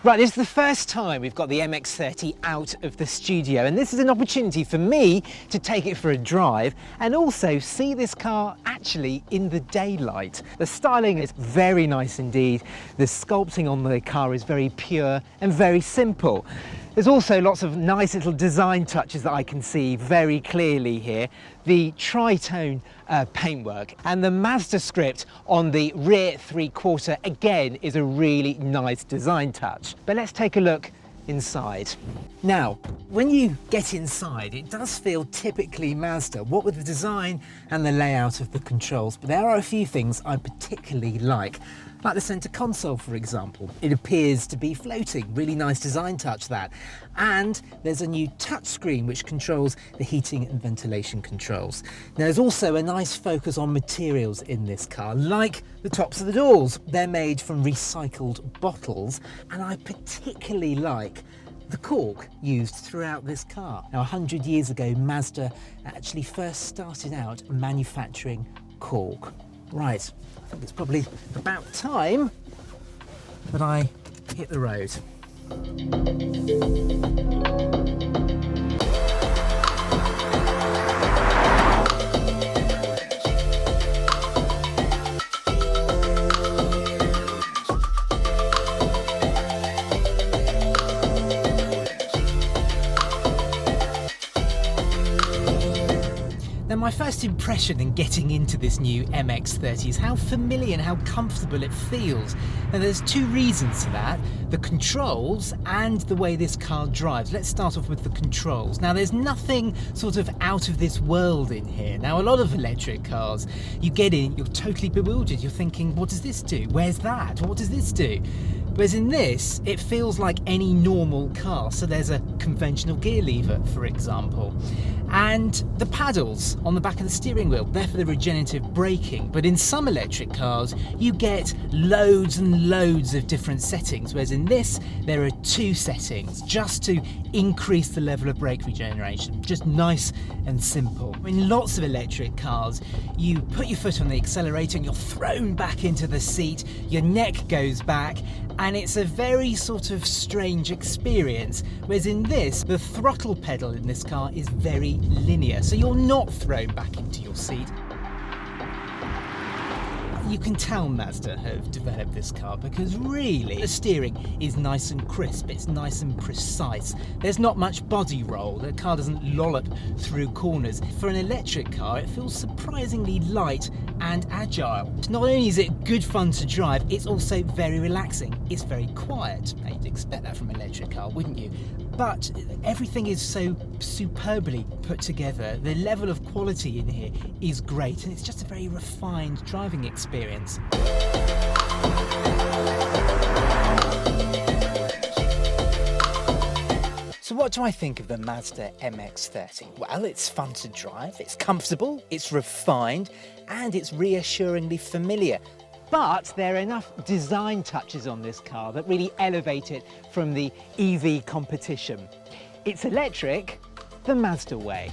Right, this is the first time we've got the MX-30 out of the studio, and this is an opportunity for me to take it for a drive and also see this car actually in the daylight. The styling is very nice indeed. The sculpting on the car is very pure and very simple. There's also lots of nice little design touches that I can see very clearly here. The tritone paintwork and the Mazda script on the rear three-quarter again is a really nice design touch. But let's take a look inside. Now, when you get inside, it does feel typically Mazda, what with the design and the layout of the controls, but there are a few things I particularly like the center console, for example. It appears to be floating, really nice design touch that. And there's a new touchscreen which controls the heating and ventilation controls. Now, there's also a nice focus on materials in this car, like the tops of the doors. They're made from recycled bottles, and I particularly like the cork used throughout this car. Now, 100 years ago, Mazda actually first started out manufacturing cork. Right, I think it's probably about time that I hit the road. Now, my first impression in getting into this new MX-30 is how familiar and how comfortable it feels. Now, there's two reasons for that: the controls and the way this car drives. Let's start off with the controls. Now, there's nothing sort of out of this world in here. Now, a lot of electric cars, you get in, you're totally bewildered. You're thinking, what does this do? Where's that? What does this do? Whereas in this, it feels like any normal car. So there's a conventional gear lever, for example. And the paddles on the back of the steering wheel, they're for the regenerative braking. But in some electric cars, you get loads and loads of different settings. Whereas in this, there are two settings just to increase the level of brake regeneration. Just nice and simple. In lots of electric cars, you put your foot on the accelerator and you're thrown back into the seat, your neck goes back, and it's a very sort of strange experience. Whereas in this, the throttle pedal in this car is very linear, so you're not thrown back into your seat. You can tell Mazda have developed this car because really the steering is nice and crisp, it's nice and precise. There's not much body roll, the car doesn't lollop through corners. For an electric car, it feels surprisingly light and agile. Not only is it good fun to drive, it's also very relaxing. It's very quiet. Now, you'd expect that from an electric car, wouldn't you? But everything is so superbly put together. The level of quality in here is great, and it's just a very refined driving experience. So what do I think of the Mazda MX-30? Well, it's fun to drive, it's comfortable, it's refined, and it's reassuringly familiar. But there are enough design touches on this car that really elevate it from the EV competition. It's electric the Mazda way.